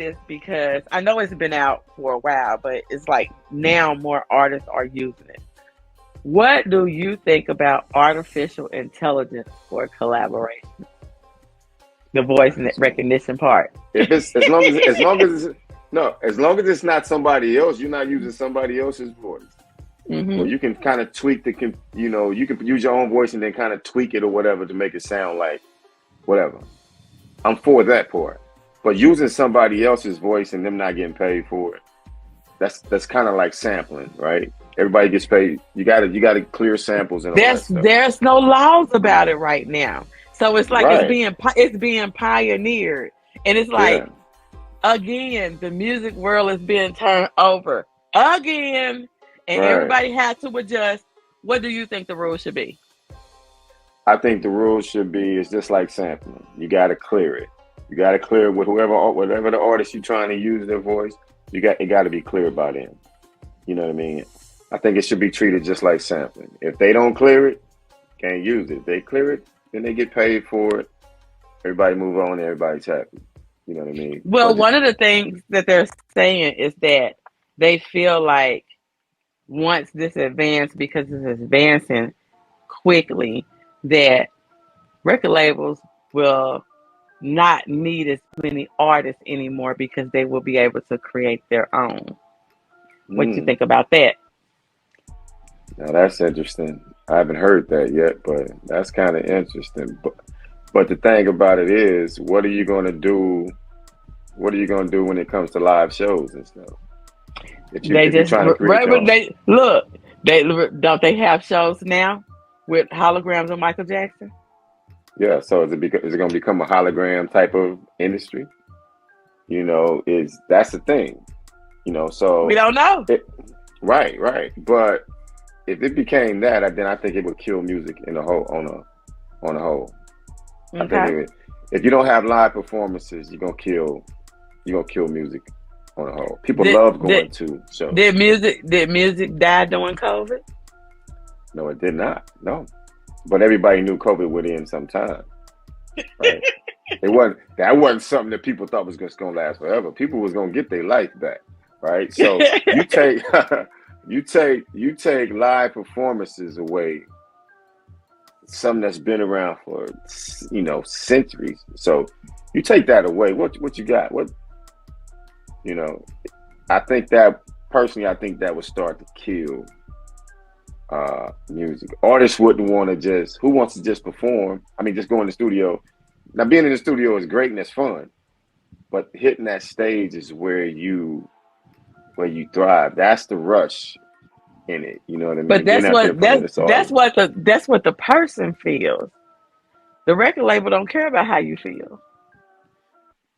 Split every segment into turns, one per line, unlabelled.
this because I know it's been out for a while, but it's like now more artists are using it. What do you think about artificial intelligence for collaboration? The voice recognition part.
If it's as long as it's not somebody else, you're not using somebody else's voice. Well, you can kind of tweak you can use your own voice and then kind of tweak it or whatever to make it sound like whatever. I'm for that part. But using somebody else's voice and them not getting paid for it, that's kind of like sampling, right? Everybody gets paid. You gotta clear samples and all that stuff.
There's no laws about it right now. So it's like it's being pioneered. And it's like again, the music world is being turned over again. And everybody has to adjust. What do you think the rules should be?
I think the rules should be it's just like sampling. You got to clear it. You got to clear it with whatever the artist you're trying to use their voice. It got to be cleared by them. You know what I mean? I think it should be treated just like sampling. If they don't clear it, can't use it. If they clear it, then they get paid for it. Everybody move on. Everybody's happy. You know what I mean?
Well, one of the things that they're saying is that they feel like once this advanced, because it's advancing quickly, that record labels will not need as many artists anymore because they will be able to create their own. What do you think about that?
Now that's interesting. I haven't heard that yet, but that's kind of interesting. But the thing about it is, what are you going to do? What are you going to do when it comes to live shows and stuff? Don't they have shows now with holograms of Michael Jackson? Yeah, so is it going to become a hologram type of industry? That's the thing. So
we don't know.
Right. But if it became that, then I think it would kill music on a whole. Okay. I think if you don't have live performances, you're gonna kill music on a whole. People love going to shows.
Did music die during COVID?
No, it did not. No, but everybody knew COVID would end sometime. Right? That wasn't something that people thought was just gonna last forever. People was gonna get their life back, right? So you take live performances away, something that's been around for centuries. So you take that away. What you got? I think that would start to kill music. Artists wouldn't want to who wants to just perform? I mean, just go in the studio. Now, being in the studio is great and it's fun, but hitting that stage is where you thrive. That's the rush in it. You know what I mean?
But that's what the person feels. The record label don't care about how you feel.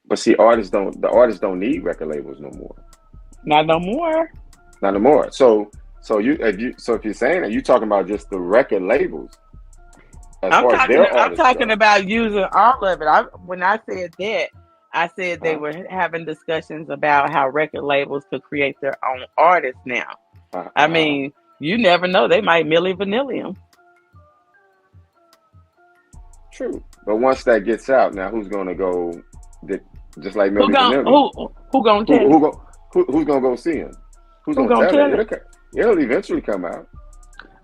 But see, artists don't need record labels no more.
Not no more.
Not no more. So if you're saying that, you're talking about just the record labels.
I'm talking about using all of it. When I said that, I said they were having discussions about how record labels could create their own artists now. I mean, you never know. They might Milli Vanilli them.
True. But once that gets out, now who's going to go, just like Milli Vanilli?
Who going to tell you?
Who's going to go see him? Who's going to tell you? It'll eventually come out.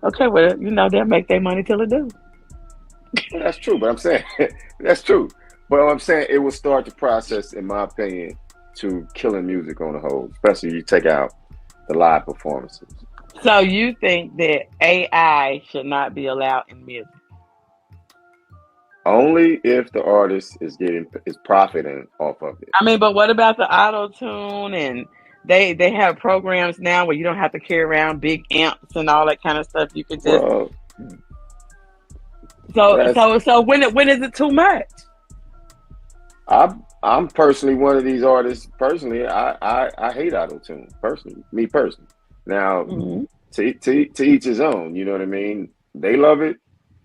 Okay, well, they'll make their money till it do.
Well, that's true, but I'm saying, that's true. But I'm saying it will start the process, in my opinion, to killing music on the whole, especially if you take out the live performances.
So you think that AI should not be allowed in music?
Only if the artist is profiting off of it.
I mean, but what about the auto-tune? And they have programs now where you don't have to carry around big amps and all that kind of stuff. You can just... So when is it too much?
I'm personally one of these artists. Personally, I hate auto-tune. Me personally. Now, to each his own. You know what I mean? They love it.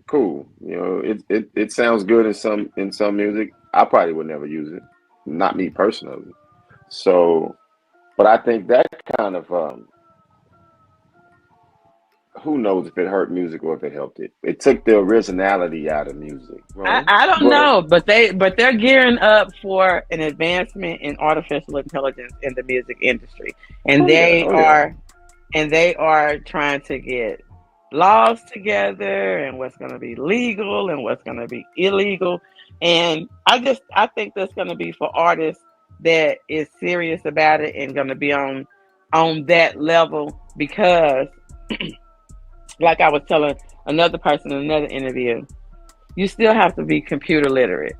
Cool. It sounds good in some music. I probably would never use it. Not me personally. So, but I think that kind of who knows if it hurt music or if it helped it. It took the originality out of music, bro.
I don't
But
know, but they're gearing up for an advancement in artificial intelligence in the music industry, and
oh yeah, oh yeah.
they are trying to get laws together and what's going to be legal and what's going to be illegal. And I think that's going to be for artists that is serious about it and going to be on that level because, like I was telling another person in another interview, you still have to be computer literate.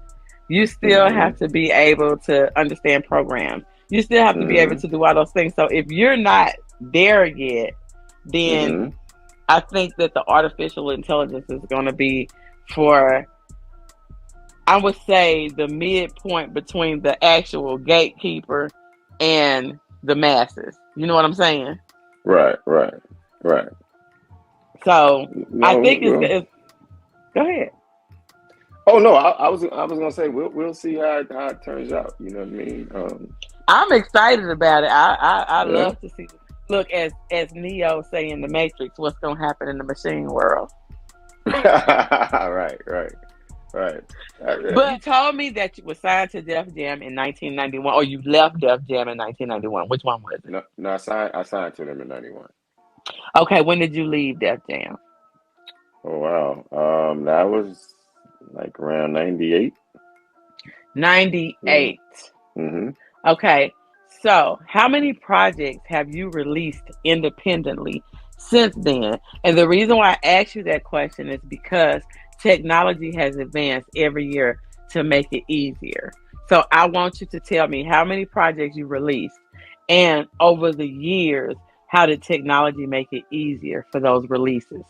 You still
Mm-hmm.
have to be able to understand programs. You still have to be able
Mm-hmm.
to do all those things. So if you're not there yet, then
Mm-hmm.
I think that the artificial intelligence is going to be for, I would say, the midpoint between the actual gatekeeper and the masses. You know what I'm saying?
Right, right, right.
So I
No,
think
well,
go ahead.
oh no, I was gonna say we'll see how it turns out. You know what I mean?
I'm excited about it. I
Yeah.
love to see. Look, as Neo say in the Matrix, what's gonna happen in the machine world.
Right, right, right. Yeah.
But you told me that you were signed to Def Jam in 1991, or you left Def Jam in 1991. Which one was it?
No, no, I signed to them in '91.
Okay, when did you leave Def Jam?
Oh wow. That was like around '98. Yeah.
98.
Mm-hmm.
Okay, so how many projects have you released independently since then? And the reason why I asked you that question is because technology has advanced every year to make it easier. So I want you to tell me how many projects you released, and over the years, how did technology make it easier for those releases?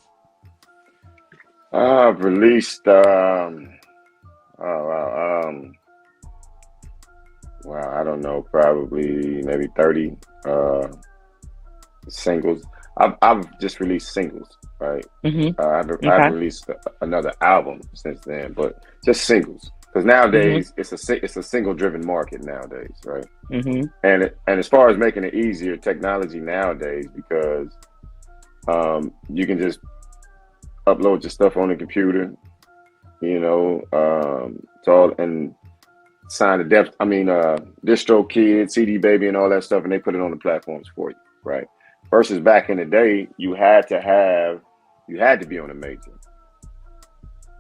I've released oh wow, wow, I don't know, probably maybe 30 singles. I've just released singles, right? I haven't
Okay.
released another album since then, but just singles. Because
hmm
nowadays it's a single driven market nowadays, right?
hmm
And as far as making it easier, technology nowadays, because you can just upload your stuff on the computer, it's all and sign the distro kid, CD baby, and all that stuff, and they put it on the platforms for you, right? Versus back in the day, you had to be on a major,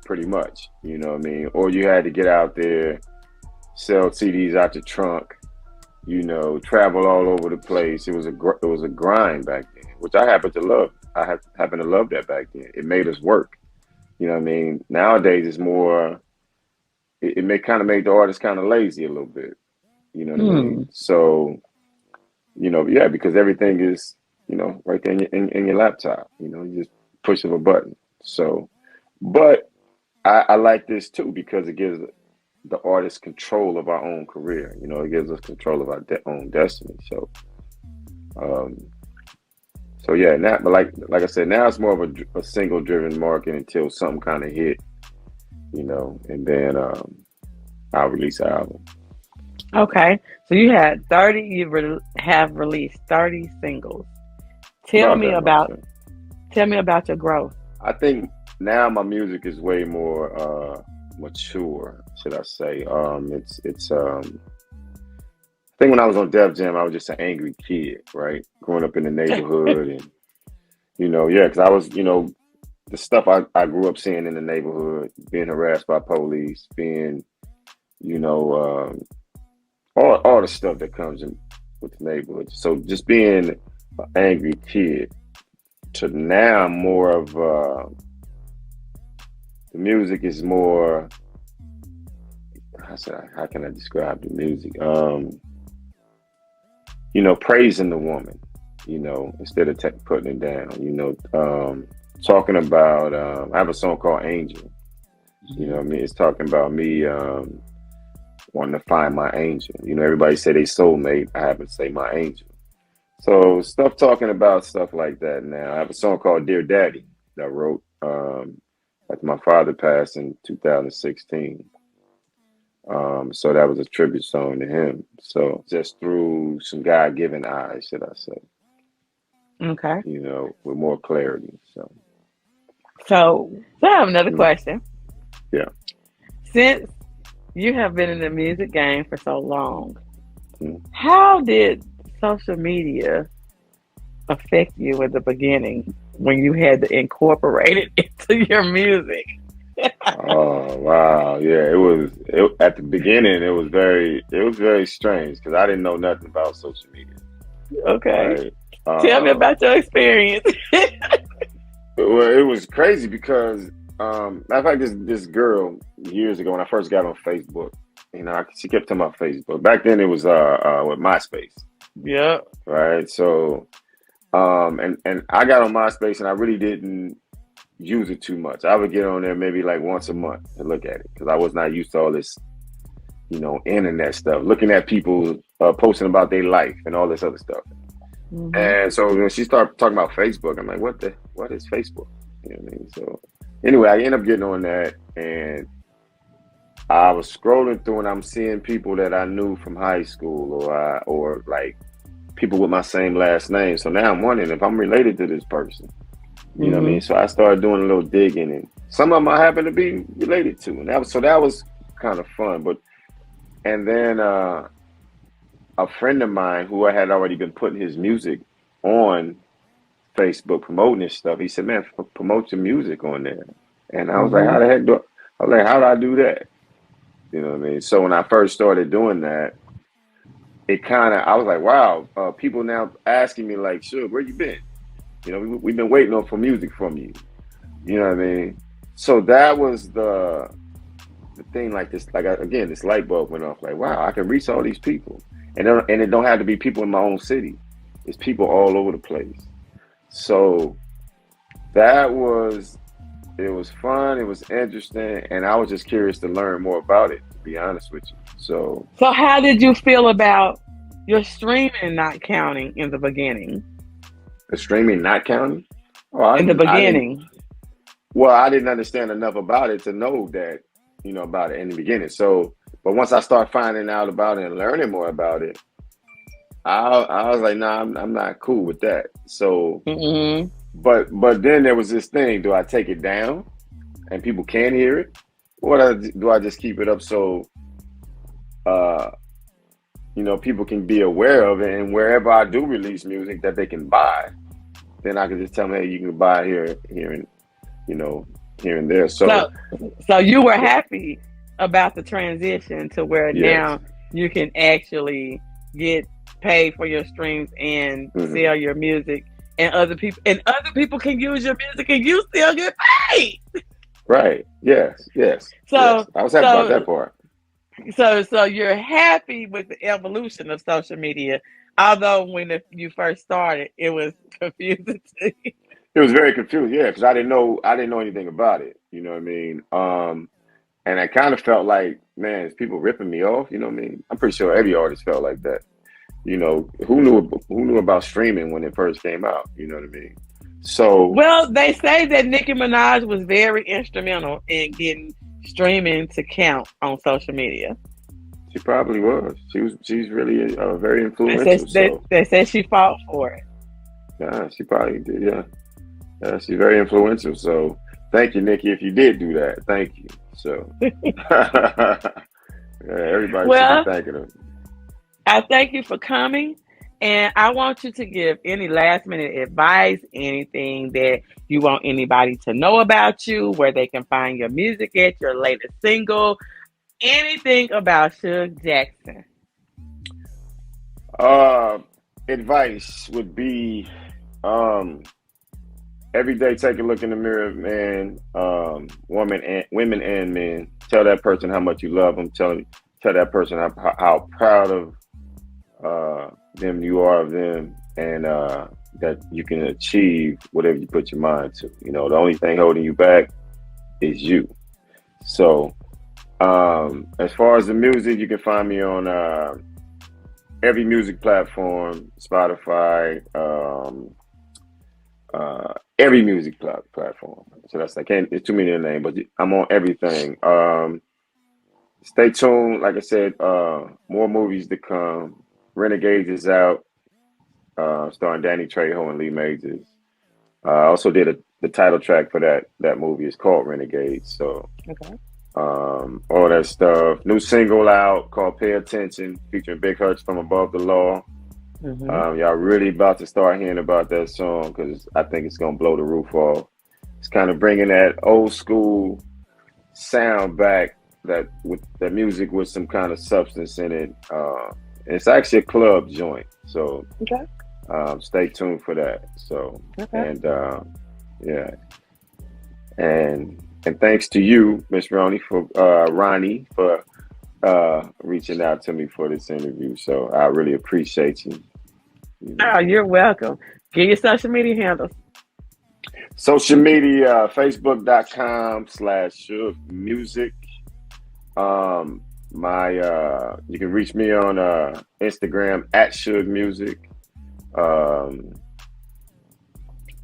pretty much, you know what I mean, or you had to get out there, sell CDs out your trunk, travel all over the place. It was a grind back then, which I happen to love. Happen to love that back then. It made us work. You know what I mean? Nowadays, it's more. It may kind of make the artist kind of lazy a little bit. You know what I mean?
Hmm.
So, yeah, because everything is, right there in your laptop. You just push of a button. So, but I like this too because it gives the artist control of our own career. It gives us control of our own destiny. Um, so yeah, now, but like I said, now it's more of a single driven market until something kind of hit, and then I'll release an album.
Okay, so you had 30. Have released 30 singles. Tell
About
me
that much.
about
Yeah.
tell me about your growth.
I think now my music is way more mature, should I say? I think when I was on Def Jam, I was just an angry kid, right? Growing up in the neighborhood, and yeah, because I was, the stuff I grew up seeing in the neighborhood, being harassed by police, being, you know, all the stuff that comes in with the neighborhood. So just being an angry kid to now more of the music is more. How can I describe the music? Praising the woman, instead of putting it down. Talking about. I have a song called Angel.
Mhm.
I mean, it's talking about me wanting to find my angel. Everybody say they soulmate. I happen to say my angel. So stuff talking about stuff like that. Now I have a song called Dear Daddy that I wrote after my father passed in 2016. So that was a tribute song to him. So just through some God given eyes, should I say.
Okay.
with more clarity.
So I have another
Mm,
question.
yeah.
Since you have been in the music game for so long,
Mm.
how did social media affect you in the beginning when you had to incorporate it into your music?
Oh wow, yeah. At the beginning. It was very strange because I didn't know nothing about social media,
Okay.
right?
Tell me
Uh,
about your experience.
well, it was crazy because, matter of fact, this girl years ago when I first got on Facebook, she kept talking about Facebook. Back then, it was with MySpace,
Yep.
right? So, and I got on MySpace and I really didn't use it too much. I would get on there maybe like once a month to look at it because I was not used to all this, internet stuff, looking at people posting about their life and all this other stuff.
Hmm.
And so when she started talking about Facebook, I'm like, what is Facebook? You know what I mean? So anyway, I ended up getting on that and I was scrolling through and I'm seeing people that I knew from high school or like people with my same last name. So now I'm wondering if I'm related to this person. You know what I
Hmm.
mean? So I started doing a little digging and some of them I happen to be related to. And that was kind of fun. And then a friend of mine who I had already been putting his music on Facebook promoting his stuff. He said, "Man, promote your music on there." And I was like,
Hmm.
"How the heck do?" I was like, "How do I do that?" You know what I mean? So when I first started doing that, I was like, "Wow!" People now asking me like, "Shug, where you been?" We've been waiting on for music from you. You know what I mean? So that was the thing. Like this, again, this light bulb went off. Like, wow, I can reach all these people, and it don't have to be people in my own city. It's people all over the place. So that was it was fun, it was interesting, and I was just curious to learn more about it, to be honest with you. So
So, how did you feel about your streaming not counting in the beginning?
the streaming not counting? Oh,
In the
I didn't
beginning.
well, I didn't understand enough about it to know that, about it in the beginning. So but once I start finding out about it and learning more about it, I was like, nah, I'm not cool with that. So
Hmm.
but then there was this thing, do I take it down and people can hear it? Or do I just keep it up so uh people can be aware of it, and wherever I do release music that they can buy, then I can just tell them, hey, you can buy you know, here and there. So,
So, so you were happy about the transition to where
yes.
now you can actually get paid for your streams and
Hmm.
sell your music, and other people can use your music and you still get paid.
Right. Yes. Yes. Yes.
So,
I was happy about that
so,
part.
so you're happy with the evolution of social media, although when you first started, it was confusing to you.
It was very confusing, yeah, because I didn't know anything about it. You know what I mean? And I kind of felt like, man, is people ripping me off? You know what I mean? I'm pretty sure every artist felt like that. Who knew about streaming when it first came out? You know what I mean? So
Well, they say that Nicki Minaj was very instrumental in getting streaming to count on social media.
she probably was. She's really very
They say
influential.
they,
So
they say she fought for it.
yeah, she probably did. Yeah, she's very influential. So thank you, Nikki, if you did do that. Thank you. So yeah, everybody should be
Well,
thanking her.
I thank you for coming, and I want you to give any last minute advice, anything that you want anybody to know about you, where they can find your music at, your latest single, anything about Shug Jackson.
Uh, Advice would be um, every day take a look in the mirror, man. Women and men. Tell that person how much you love them. Tell that person how proud of them you are of them, and that you can achieve whatever you put your mind to. The only thing holding you back is you. So, as far as the music, you can find me on every music platform, Spotify, every music platform. So I can't. It's too many to name, but I'm on everything. Stay tuned. Like I said, more movies to come. Renegades is out. starring Danny Trejo and Lee Majors. I also did the title track for that movie. It's called Renegade. So,
Okay.
all that stuff. New single out called Pay Attention, featuring Big Hurts from Above the Law. Y'all really about to start hearing about that song because I think it's gonna blow the roof off. It's kind of bringing that old school sound back, that with the music with some kind of substance in it. It's actually a club joint, so
Okay.
Stay tuned for that. So,
Okay.
and yeah, and thanks to you, Miss Ronnie, for reaching out to me for this interview. So I really appreciate you.
Oh, you're welcome. Give your social media handles.
Social media, facebook.com/Shug Music. You can reach me on Instagram @Shug Music.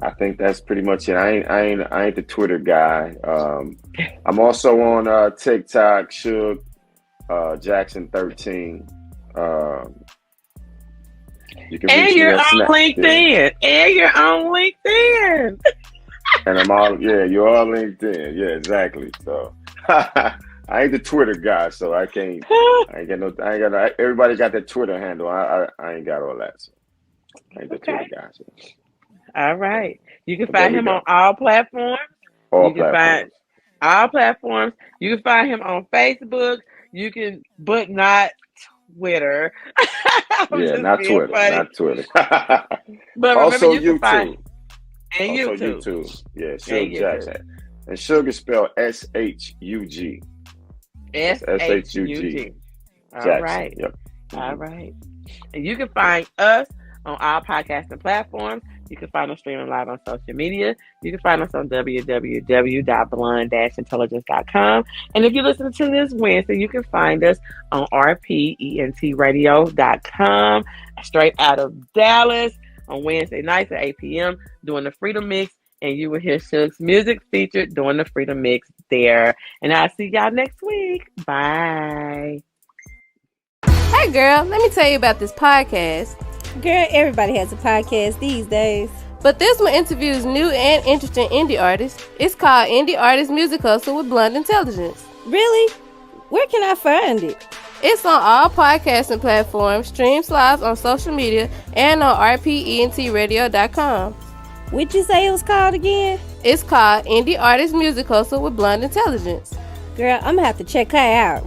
I think that's pretty much it. I ain't the Twitter guy. I'm also on TikTok, Shug Jackson 13. You can reach
you're
me
on LinkedIn.
Yeah.
And you're on LinkedIn.
And you're all LinkedIn. Yeah, exactly. So I ain't the Twitter guy, so I ain't got no. Everybody got that Twitter handle. I ain't got all that. So I ain't the Twitter guy. So.
All right. You can find him on all platforms. You can find all platforms. You can find him on Facebook. But not Twitter.
Yeah, not Twitter.
Funny.
Not Twitter.
But
also
you
YouTube.
YouTube.
Yeah, Shug Jackson. And Shug is spelled SHUG.
SHUG. All right.
Yep.
All right. And you can find us on all podcasting platforms. You can find us streaming live on social media. You can find us on www.blonde-intelligence.com. And if you're listening to this Wednesday, you can find us on rpentradio.com, straight out of Dallas, on Wednesday nights at 8 p.m. doing the Freedom Mix. And you will hear Shug's music featured during the Freedom Mix there. And I'll see y'all next week. Bye.
Hey girl, let me tell you about this podcast.
Girl, everybody has a podcast these days.
But this one interviews new and interesting indie artists. It's called Indie Artist Music Hustle with Blonde Intelligence.
Really? Where can I find it?
It's on all podcasting platforms, streams live on social media, and on rpentradio.com.
What'd you say it was called again?
It's called Indie Artist Music Hustle with Blonde Intelligence.
Girl, I'm gonna have to check her out.